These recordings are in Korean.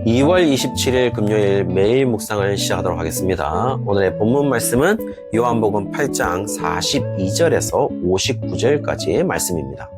2월 27일 금요일 매일 묵상을 시작하도록 하겠습니다. 오늘의 본문 말씀은 요한복음 8장 42절에서 59절까지의 말씀입니다.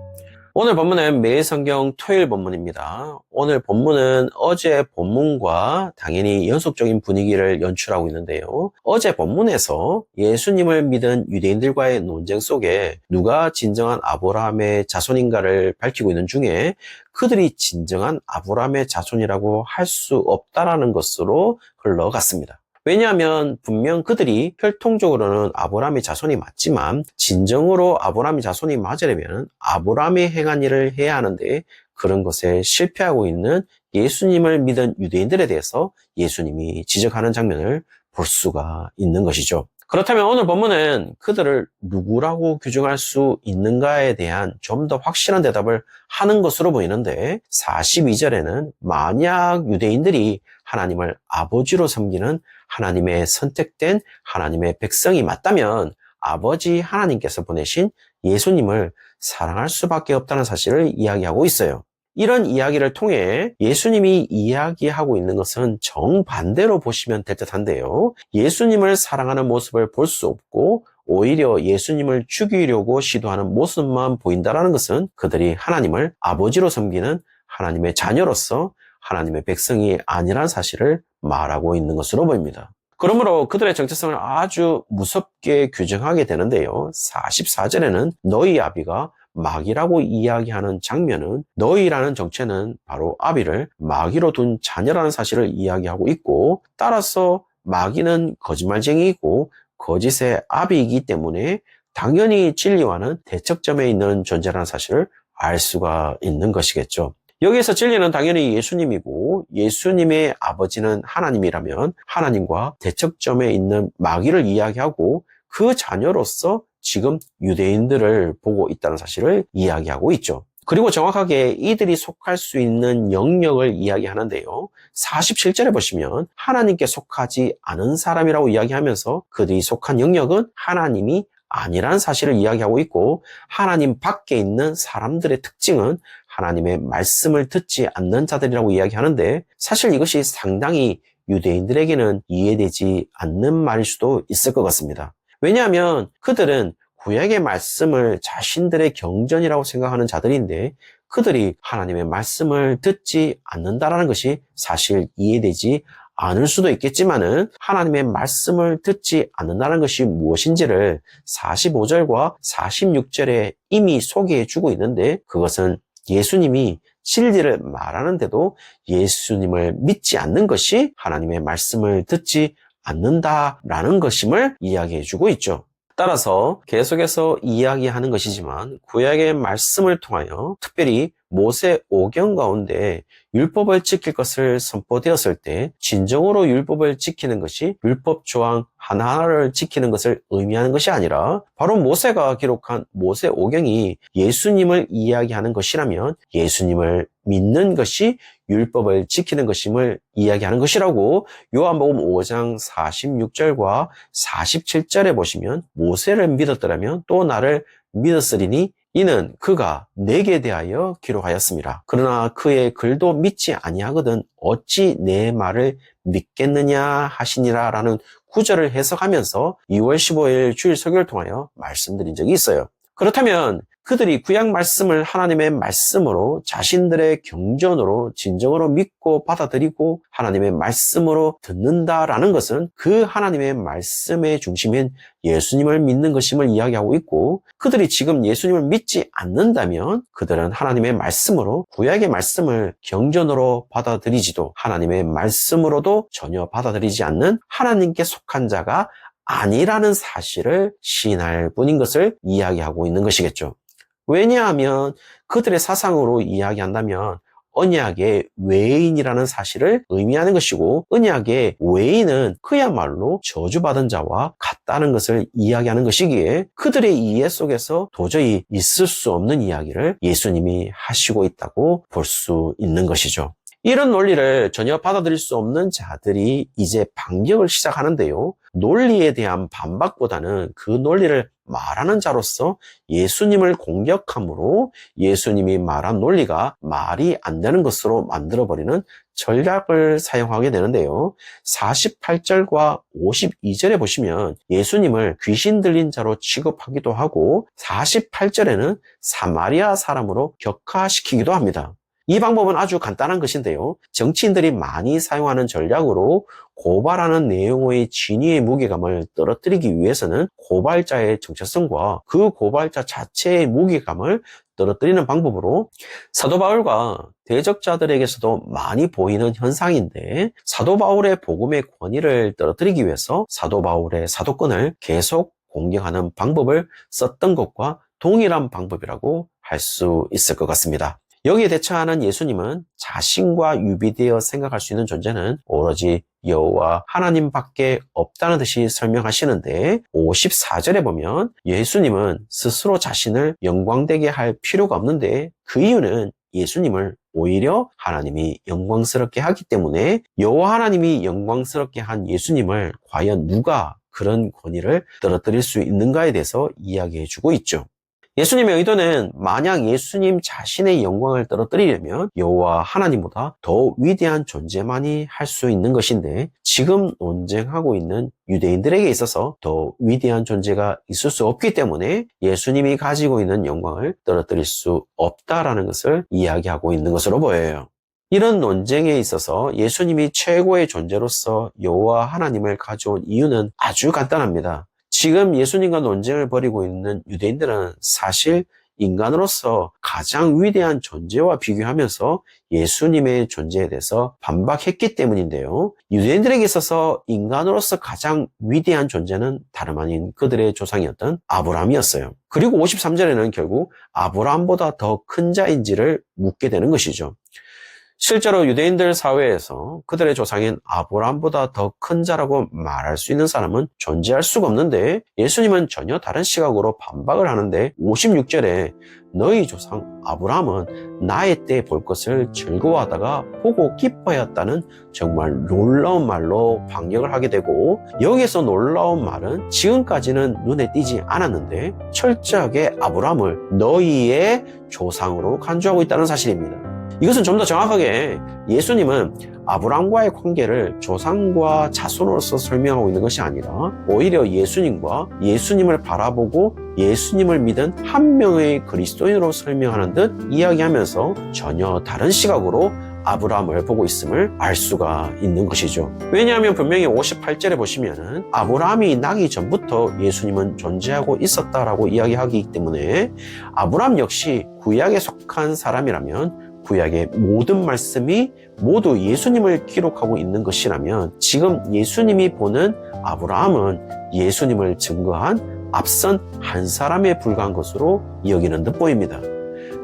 오늘 본문은 매일 성경 토요일 본문입니다. 오늘 본문은 어제 본문과 당연히 연속적인 분위기를 연출하고 있는데요. 어제 본문에서 예수님을 믿은 유대인들과의 논쟁 속에 누가 진정한 아브라함의 자손인가를 밝히고 있는 중에 그들이 진정한 아브라함의 자손이라고 할 수 없다라는 것으로 흘러갔습니다. 왜냐하면 분명 그들이 혈통적으로는 아브라함의 자손이 맞지만 진정으로 아브라함의 자손이 맞으려면 아브라함이 행한 일을 해야 하는데 그런 것에 실패하고 있는 예수님을 믿은 유대인들에 대해서 예수님이 지적하는 장면을 볼 수가 있는 것이죠. 그렇다면 오늘 본문은 그들을 누구라고 규정할 수 있는가에 대한 좀 더 확실한 대답을 하는 것으로 보이는데 42절에는 만약 유대인들이 하나님을 아버지로 섬기는 하나님의 선택된 하나님의 백성이 맞다면 아버지 하나님께서 보내신 예수님을 사랑할 수밖에 없다는 사실을 이야기하고 있어요. 이런 이야기를 통해 예수님이 이야기하고 있는 것은 정반대로 보시면 될 듯한데요. 예수님을 사랑하는 모습을 볼 수 없고 오히려 예수님을 죽이려고 시도하는 모습만 보인다는 것은 그들이 하나님을 아버지로 섬기는 하나님의 자녀로서 하나님의 백성이 아니란 사실을 말하고 있는 것으로 보입니다. 그러므로 그들의 정체성을 아주 무섭게 규정하게 되는데요. 44절에는 너희 아비가 마귀라고 이야기하는 장면은 너희라는 정체는 바로 아비를 마귀로 둔 자녀라는 사실을 이야기하고 있고 따라서 마귀는 거짓말쟁이이고 거짓의 아비이기 때문에 당연히 진리와는 대척점에 있는 존재라는 사실을 알 수가 있는 것이겠죠. 여기에서 진리는 당연히 예수님이고 예수님의 아버지는 하나님이라면 하나님과 대척점에 있는 마귀를 이야기하고 그 자녀로서 지금 유대인들을 보고 있다는 사실을 이야기하고 있죠. 그리고 정확하게 이들이 속할 수 있는 영역을 이야기하는데요. 47절에 보시면 하나님께 속하지 않은 사람이라고 이야기하면서 그들이 속한 영역은 하나님이 아니라는 사실을 이야기하고 있고 하나님 밖에 있는 사람들의 특징은 하나님의 말씀을 듣지 않는 자들이라고 이야기하는데 사실 이것이 상당히 유대인들에게는 이해되지 않는 말일 수도 있을 것 같습니다. 왜냐하면 그들은 구약의 말씀을 자신들의 경전이라고 생각하는 자들인데 그들이 하나님의 말씀을 듣지 않는다라는 것이 사실 이해되지 않을 수도 있겠지만은 하나님의 말씀을 듣지 않는다는 것이 무엇인지를 45절과 46절에 이미 소개해 주고 있는데 그것은 예수님이 진리를 말하는데도 예수님을 믿지 않는 것이 하나님의 말씀을 듣지 않는다라는 것임을 이야기해 주고 있죠. 따라서 계속해서 이야기하는 것이지만 구약의 말씀을 통하여 특별히 모세 오경 가운데 율법을 지킬 것을 선포되었을 때 진정으로 율법을 지키는 것이 율법 조항 하나하나를 지키는 것을 의미하는 것이 아니라 바로 모세가 기록한 모세 오경이 예수님을 이야기하는 것이라면 예수님을 믿는 것이 율법을 지키는 것임을 이야기하는 것이라고 요한복음 5장 46절과 47절에 보시면 모세를 믿었더라면 또 나를 믿었으리니 이는 그가 내게 대하여 기록하였습니다. 그러나 그의 글도 믿지 아니하거든 어찌 내 말을 믿겠느냐 하시니라 라는 구절을 해석하면서 2월 15일 주일 설교를 통하여 말씀드린 적이 있어요. 그렇다면 그들이 구약 말씀을 하나님의 말씀으로 자신들의 경전으로 진정으로 믿고 받아들이고 하나님의 말씀으로 듣는다라는 것은 그 하나님의 말씀의 중심인 예수님을 믿는 것임을 이야기하고 있고 그들이 지금 예수님을 믿지 않는다면 그들은 하나님의 말씀으로 구약의 말씀을 경전으로 받아들이지도 하나님의 말씀으로도 전혀 받아들이지 않는 하나님께 속한 자가 아니라는 사실을 시인할 뿐인 것을 이야기하고 있는 것이겠죠. 왜냐하면 그들의 사상으로 이야기한다면 언약의 외인이라는 사실을 의미하는 것이고 언약의 외인은 그야말로 저주받은 자와 같다는 것을 이야기하는 것이기에 그들의 이해 속에서 도저히 있을 수 없는 이야기를 예수님이 하시고 있다고 볼 수 있는 것이죠. 이런 논리를 전혀 받아들일 수 없는 자들이 이제 반격을 시작하는데요. 논리에 대한 반박보다는 그 논리를 말하는 자로서 예수님을 공격함으로 예수님이 말한 논리가 말이 안 되는 것으로 만들어버리는 전략을 사용하게 되는데요. 48절과 52절에 보시면 예수님을 귀신 들린 자로 취급하기도 하고 48절에는 사마리아 사람으로 격화시키기도 합니다. 이 방법은 아주 간단한 것인데요. 정치인들이 많이 사용하는 전략으로 고발하는 내용의 진위의 무게감을 떨어뜨리기 위해서는 고발자의 정체성과 그 고발자 자체의 무게감을 떨어뜨리는 방법으로 사도 바울과 대적자들에게서도 많이 보이는 현상인데 사도 바울의 복음의 권위를 떨어뜨리기 위해서 사도 바울의 사도권을 계속 공격하는 방법을 썼던 것과 동일한 방법이라고 할 수 있을 것 같습니다. 여기에 대처하는 예수님은 자신과 유비되어 생각할 수 있는 존재는 오로지 여호와 하나님밖에 없다는 듯이 설명하시는데 54절에 보면 예수님은 스스로 자신을 영광되게 할 필요가 없는데 그 이유는 예수님을 오히려 하나님이 영광스럽게 하기 때문에 여호와 하나님이 영광스럽게 한 예수님을 과연 누가 그런 권위를 떨어뜨릴 수 있는가에 대해서 이야기해주고 있죠. 예수님의 의도는 만약 예수님 자신의 영광을 떨어뜨리려면 여호와 하나님보다 더 위대한 존재만이 할 수 있는 것인데 지금 논쟁하고 있는 유대인들에게 있어서 더 위대한 존재가 있을 수 없기 때문에 예수님이 가지고 있는 영광을 떨어뜨릴 수 없다라는 것을 이야기하고 있는 것으로 보여요. 이런 논쟁에 있어서 예수님이 최고의 존재로서 여호와 하나님을 가져온 이유는 아주 간단합니다. 지금 예수님과 논쟁을 벌이고 있는 유대인들은 사실 인간으로서 가장 위대한 존재와 비교하면서 예수님의 존재에 대해서 반박했기 때문인데요. 유대인들에게 있어서 인간으로서 가장 위대한 존재는 다름 아닌 그들의 조상이었던 아브라함이었어요. 그리고 53절에는 결국 아브라함보다 더 큰 자인지를 묻게 되는 것이죠. 실제로 유대인들 사회에서 그들의 조상인 아브라함보다 더 큰 자라고 말할 수 있는 사람은 존재할 수가 없는데 예수님은 전혀 다른 시각으로 반박을 하는데 56절에 너희 조상 아브라함은 나의 때 볼 것을 즐거워하다가 보고 기뻐하였다는 정말 놀라운 말로 반격을 하게 되고 여기에서 놀라운 말은 지금까지는 눈에 띄지 않았는데 철저하게 아브라함을 너희의 조상으로 간주하고 있다는 사실입니다. 이것은 좀 더 정확하게 예수님은 아브라함과의 관계를 조상과 자손으로서 설명하고 있는 것이 아니라 오히려 예수님과 예수님을 바라보고 예수님을 믿은 한 명의 그리스도인으로 설명하는 듯 이야기하면서 전혀 다른 시각으로 아브라함을 보고 있음을 알 수가 있는 것이죠. 왜냐하면 분명히 58절에 보시면은 아브라함이 나기 전부터 예수님은 존재하고 있었다라고 이야기하기 때문에 아브라함 역시 구약에 속한 사람이라면 구약의 모든 말씀이 모두 예수님을 기록하고 있는 것이라면 지금 예수님이 보는 아브라함은 예수님을 증거한 앞선 한 사람에 불과한 것으로 여기는 듯 보입니다.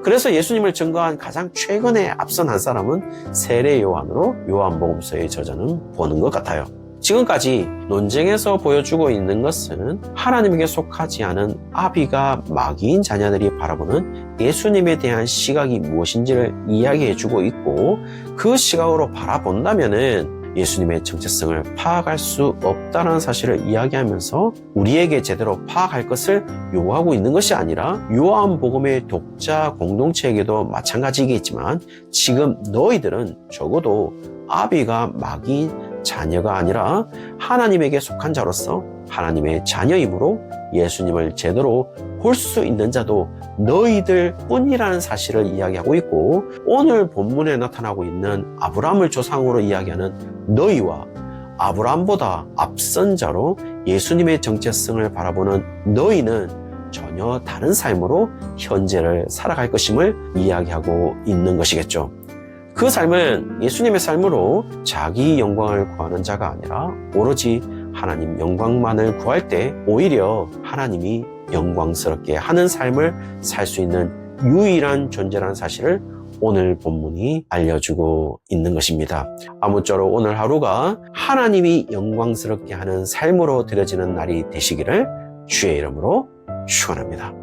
그래서 예수님을 증거한 가장 최근에 앞선 한 사람은 세례 요한으로 요한복음서의 저자는 보는 것 같아요. 지금까지 논쟁에서 보여주고 있는 것은 하나님에게 속하지 않은 아비가 마귀인 자녀들이 바라보는 예수님에 대한 시각이 무엇인지를 이야기해주고 있고 그 시각으로 바라본다면은 예수님의 정체성을 파악할 수 없다는 사실을 이야기하면서 우리에게 제대로 파악할 것을 요구하고 있는 것이 아니라 요한복음의 독자 공동체에게도 마찬가지이겠지만 지금 너희들은 적어도 아비가 마귀인 자녀가 아니라 하나님에게 속한 자로서 하나님의 자녀이므로 예수님을 제대로 볼 수 있는 자도 너희들 뿐이라는 사실을 이야기하고 있고 오늘 본문에 나타나고 있는 아브라함을 조상으로 이야기하는 너희와 아브라함보다 앞선 자로 예수님의 정체성을 바라보는 너희는 전혀 다른 삶으로 현재를 살아갈 것임을 이야기하고 있는 것이겠죠. 그 삶은 예수님의 삶으로 자기 영광을 구하는 자가 아니라 오로지 하나님 영광만을 구할 때 오히려 하나님이 영광스럽게 하는 삶을 살 수 있는 유일한 존재라는 사실을 오늘 본문이 알려주고 있는 것입니다. 아무쪼록 오늘 하루가 하나님이 영광스럽게 하는 삶으로 드려지는 날이 되시기를 주의 이름으로 축원합니다.